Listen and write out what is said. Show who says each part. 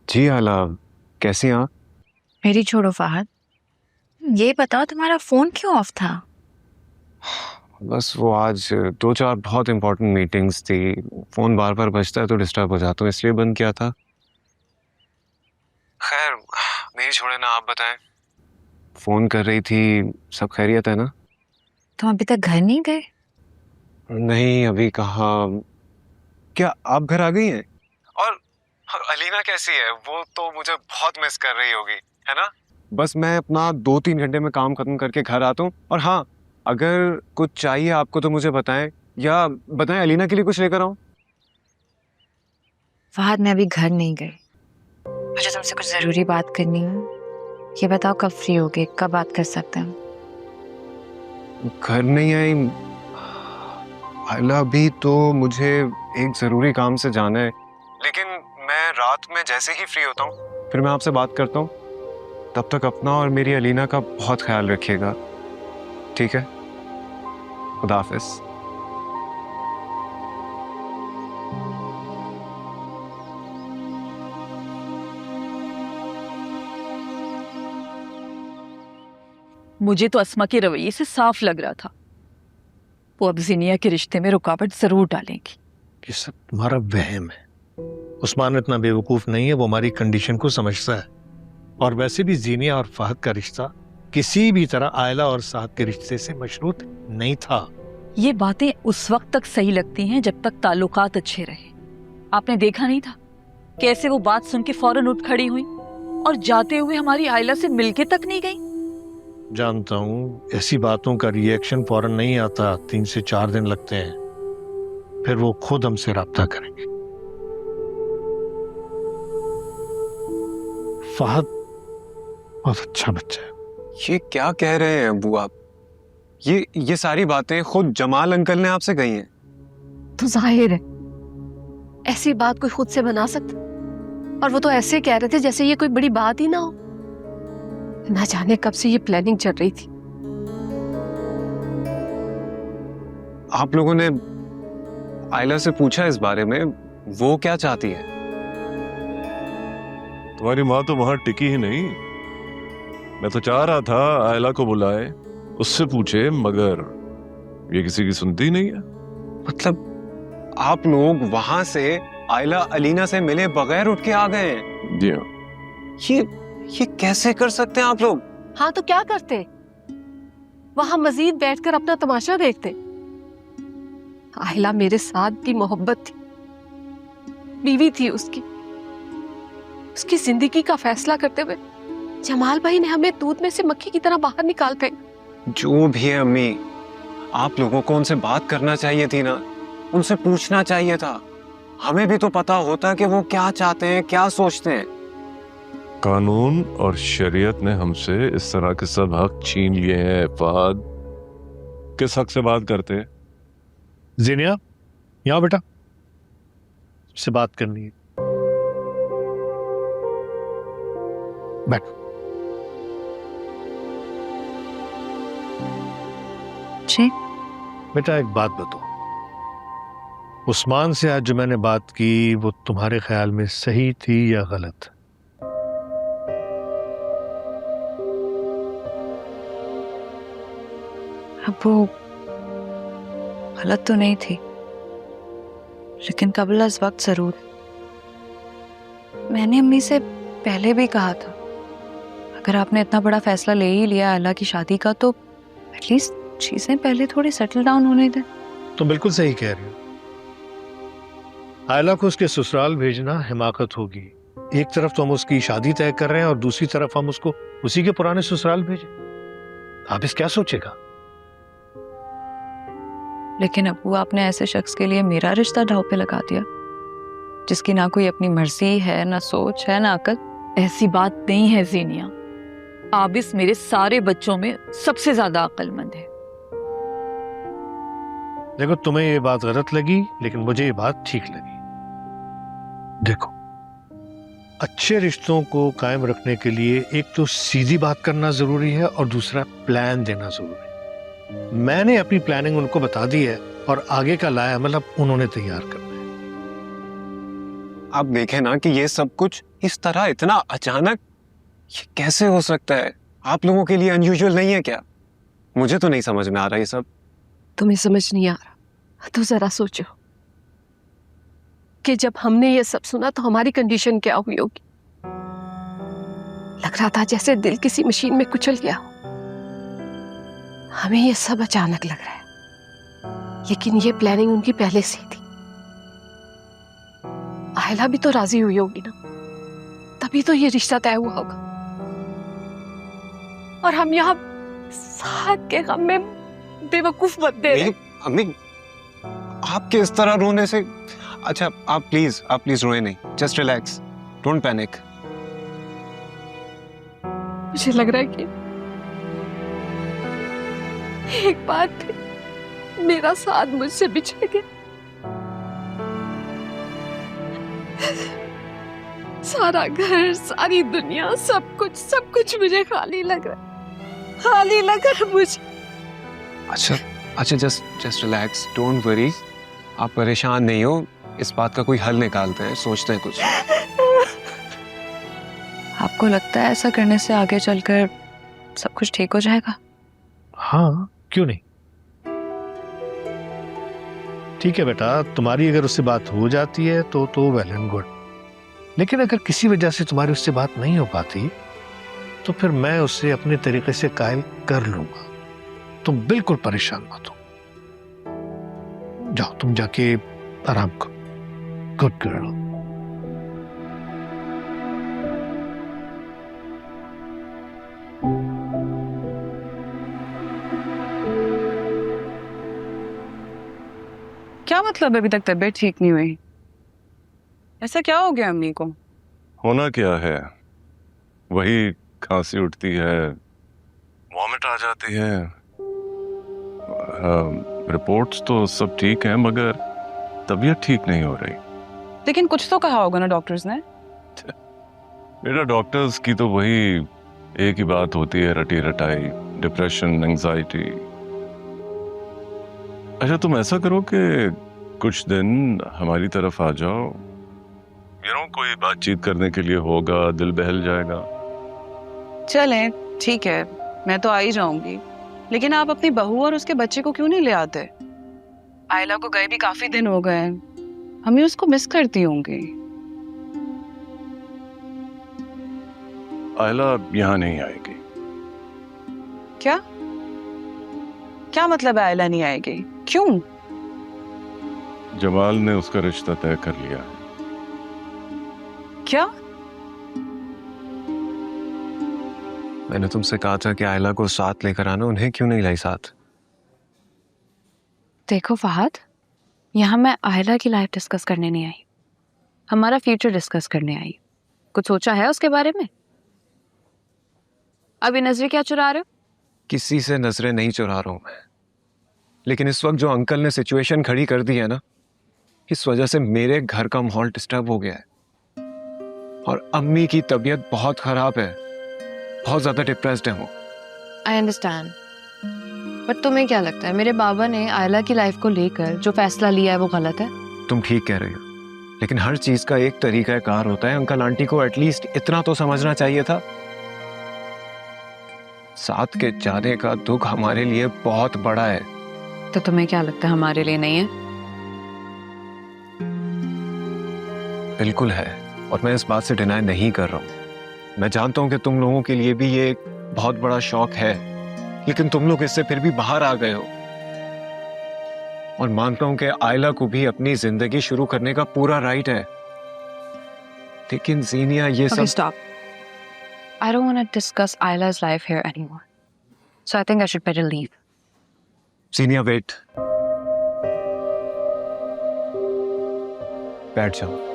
Speaker 1: जी आला, कैसी हैं आप?
Speaker 2: मेरी छोड़ो फहद। ये बताओ तुम्हारा फोन क्यों ऑफ था?
Speaker 1: बस वो आज दो चार बहुत इंपॉर्टेंट मीटिंग्स थी। फोन बार बार बजता है तो डिस्टर्ब हो जाता हूँ, इसलिए बंद किया था। खैर, मेरी छोड़े ना, आप बताएं। फोन कर रही थी, सब खैरियत है ना?
Speaker 2: तुम अभी तक घर नहीं गए?
Speaker 1: नहीं, अभी कहाँ। क्या आप घर आ गई हैं? और अलीना कैसी है? वो तो मुझे बहुत मिस कर रही होगी, है ना? बस मैं अपना 2-3 घंटे में काम खत्म करके घर आता हूँ। और हाँ, अगर कुछ चाहिए आपको तो मुझे बताएं, या बताएं अलीना के लिए कुछ लेकर आऊं।
Speaker 2: फहद मैं अभी घर नहीं गई। मुझे तुमसे कुछ जरूरी बात करनी है। ये बताओ कब फ्री होगे, कब बात कर सकते हैं?
Speaker 1: घर नहीं आई आयला? अभी तो मुझे एक जरूरी काम से जाना है, लेकिन मैं रात में जैसे ही फ्री होता हूँ फिर मैं आपसे बात करता हूँ। तब तक अपना और मेरी अलीना का बहुत ख्याल रखिएगा, ठीक है? खुदा हाफिज।
Speaker 3: मुझे तो अस्मा के रवैये से साफ लग रहा था वो अब जिनिया के रिश्ते में रुकावट जरूर डालेंगी।
Speaker 4: ये सब तुम्हारा वहम है। उस्मान इतना बेवकूफ नहीं है, वो हमारी कंडीशन को समझता है। और वैसे भी जीनिया और फहद का रिश्ता किसी भी तरह आयला और साहद के रिश्ते से मशरूत नहीं था।
Speaker 3: ये बातें उस वक्त तक सही लगती हैं जब तक ताल्लुकात अच्छे रहे। आपने देखा नहीं था कैसे वो बात सुन के फौरन उठ खड़ी हुई और जाते हुए हमारी आयला से मिलके तक नहीं गई।
Speaker 4: जानता हूं ऐसी बातों का रिएक्शन फौरन नहीं आता, 3 से 4 दिन लगते हैं, फिर वो खुद हमसे राब्ता करेंगे। फहद बहुत अच्छा बच्चा है।
Speaker 1: ये क्या कह रहे हैं अबू आप? ये सारी बातें खुद जमाल अंकल ने आपसे कही हैं?
Speaker 5: तो जाहिर है ऐसी बात कोई खुद से बना सकता, और वो तो ऐसे कह रहे थे जैसे ये कोई बड़ी बात ही ना हो। ना जाने कब से ये प्लानिंग चल रही थी।
Speaker 1: आप लोगों ने आयला से पूछा इस बारे में? वो क्या चाहती है?
Speaker 6: तुम्हारी माँ तो वहां टिकी ही नहीं। मैं तो चाह रहा था आयला को बुलाए, उससे पूछे, मगर ये किसी की सुनती ही नहीं है।
Speaker 1: मतलब आप लोग वहां से आयला अलीना से मिले बगैर उठ के आ गए हैं?
Speaker 6: जी हाँ।
Speaker 1: ये कैसे कर सकते हैं आप लोग?
Speaker 5: हाँ तो क्या करते, वहां मजीद बैठकर अपना तमाशा देखते। आहिला मेरे साथ की मोहब्बत थी, बीवी थी उसकी जिंदगी का फैसला करते हुए जमाल भाई ने हमें दूध में से मक्खी की तरह बाहर निकाल गए।
Speaker 1: जो भी है अम्मी, आप लोगों को उनसे बात करना चाहिए थी ना, उनसे पूछना चाहिए था। हमें भी तो पता होता कि वो क्या चाहते हैं, क्या सोचते हैं।
Speaker 6: कानून और शरीयत ने हमसे इस तरह के सब हक छीन लिए हैं। फहद, किस हक से बात करते हैं?
Speaker 4: जीनिया, यहाँ बेटा, से बात करनी है। बैठ।
Speaker 2: जी
Speaker 4: बेटा एक बात बताओ, उस्मान से आज जो मैंने बात की वो तुम्हारे ख्याल में सही थी या गलत?
Speaker 2: अब वो गलत तो नहीं थी, लेकिन कबल अज़ वक्त जरूर। मैंने अम्मी से पहले भी कहा था, अगर आपने इतना बड़ा फैसला ले ही लिया आयला की शादी का, तो एटलीस्ट चीजें पहले थोड़ी सेटल डाउन होने दें।
Speaker 4: तुम बिल्कुल सही कह रही हो। आयला को उसके ससुराल भेजना हिमाकत होगी। एक तरफ तो हम उसकी शादी तय कर रहे हैं और दूसरी तरफ हम उसको उसी के पुराने ससुराल भेजें। आप इस क्या सोचेगा?
Speaker 2: लेकिन अबू, आपने ऐसे शख्स के लिए मेरा रिश्ता दांव पे लगा दिया, जिसकी ना कोई अपनी मर्जी है, ना सोच है, ना अकल।
Speaker 3: ऐसी बात नहीं है जीनिया, आबिस मेरे सारे बच्चों में सबसे ज्यादा अक्लमंद है।
Speaker 4: देखो, तुम्हें ये बात गलत लगी, लेकिन मुझे ये बात ठीक लगी। देखो, अच्छे रिश्तों को कायम रखने के लिए एक तो सीधी बात करना जरूरी है और दूसरा प्लान देना जरूरी है। मैंने अपनी प्लानिंग उनको बता दी है और आगे का लाया अमल अब उन्होंने तैयार करना है।
Speaker 1: आप देखें ना कि ये सब कुछ इस तरह इतना अचानक ये कैसे हो सकता है? आप लोगों के लिए अनयूजुअल नहीं है क्या? मुझे तो नहीं समझ में आ रहा ये सब।
Speaker 5: तुम्हें समझ नहीं आ रहा तो जरा सोचो कि जब हमने ये सब सुना तो हमारी कंडीशन क्या हुई होगी। लग रहा था जैसे दिल किसी मशीन में कुचल गया हो। हमें ये सब अचानक लग रहा है, लेकिन ये प्लानिंग उनकी पहले से ही थी। आयला भी तो राजी हुई होगी ना, तभी तो ये रिश्ता तय हुआ होगा। और हम यहाँ साथ के गम में बेवकूफ बनते रहे।
Speaker 1: अम्मी, आपके इस तरह रोने से अच्छा, आप प्लीज रोए नहीं। Just relax, don't panic.
Speaker 5: मुझे लग रहा है कि एक बार फिर मेरा साथ मुझसे बिछड़ गया। सारा घर, सारी दुनिया, सब कुछ मुझे खाली लग रहा है, खाली लग रहा है मुझे।
Speaker 1: अच्छा, जस्ट रिलैक्स, डोंट वरी। आप परेशान नहीं हो, इस बात का कोई हल निकालते हैं, सोचते हैं कुछ।
Speaker 2: आपको लगता है ऐसा करने से आगे चलकर सब कुछ ठीक हो जाएगा?
Speaker 4: हाँ, क्यों नहीं। ठीक है बेटा, तुम्हारी अगर उससे बात हो जाती है तो वेल एंड गुड। लेकिन अगर किसी वजह से तुम्हारी उससे बात नहीं हो पाती तो फिर मैं उससे अपने तरीके से कायल कर लूंगा। तुम बिल्कुल परेशान मत हो। जाओ, तुम जाके आराम करो। Good girl.
Speaker 2: क्या मतलब अभी तक तबीयत ठीक नहीं हुई? ऐसा क्या हो गया अम्मी को?
Speaker 6: होना क्या है, वही खांसी उठती है, वॉमिट आ जाती है। रिपोर्ट्स तो सब ठीक है मगर तबीयत ठीक नहीं हो रही।
Speaker 2: लेकिन कुछ तो कहा होगा ना डॉक्टर्स ने?
Speaker 6: मेरा डॉक्टर्स की तो वही एक ही बात होती है, रटी रटाई, डिप्रेशन, एंजाइटी। अच्छा, तुम ऐसा करो कि कुछ दिन हमारी तरफ आ जाओ, कोई बातचीत करने के लिए होगा, दिल बहल जाएगा।
Speaker 2: चलें, ठीक है, मैं तो आ ही जाऊंगी। लेकिन आप अपनी बहू और उसके बच्चे को क्यों नहीं ले आते? आयला को गए भी काफी दिन हो गए, हमें उसको मिस करती होंगी।
Speaker 6: आयला यहाँ नहीं आएगी।
Speaker 2: क्या मतलब है आयला नहीं आएगी? क्यों?
Speaker 6: जमाल ने उसका रिश्ता तय कर लिया है।
Speaker 2: क्या?
Speaker 1: मैंने तुमसे कहा था कि आयला को साथ लेकर आना, उन्हें क्यों नहीं लाई साथ?
Speaker 2: देखो फहद, यहाँ मैं आयला की लाइफ डिस्कस करने नहीं आई, हमारा फ्यूचर डिस्कस करने आई। कुछ सोचा है उसके बारे में? अभी नजरें क्या चुरा रहे हो?
Speaker 1: किसी से नजरें नहीं चुरा रहा हूं मैं, लेकिन इस वक्त जो अंकल ने सिचुएशन खड़ी कर दी है ना, इस वजह से मेरे घर का माहौल डिस्टर्ब हो गया है और अम्मी की तबीयत बहुत खराब है, बहुत ज्यादा डिप्रेस्ड है वो।
Speaker 2: आई अंडरस्टैंड, बट तुम्हें क्या लगता है मेरे बाबा ने आयला की लाइफ को लेकर जो फैसला लिया है वो गलत है?
Speaker 1: तुम ठीक कह रही हो, लेकिन हर चीज का एक तरीका कार होता है। अंकल आंटी को एटलीस्ट इतना तो समझना चाहिए था। साथ के जाने का दुख हमारे लिए बहुत बड़ा है।
Speaker 2: तो तुम्हें क्या लगता है हमारे लिए नहीं है?
Speaker 1: बिल्कुल है, और मैं इस बात से डिनाई नहीं कर रहा हूं। मैं जानता हूं कि तुम लोगों के लिए भी ये एक बहुत बड़ा शौक है, लेकिन तुम लोग इससे फिर भी बाहर आ गए हो। और मानता हूं कि आयला को भी अपनी जिंदगी शुरू करने का पूरा राइट है, लेकिन जीनिया ये सब।
Speaker 2: Stop. I don't want to discuss Ayla's life here anymore. So I think I should better leave.
Speaker 1: Jeenia wait, बैठ जाओ।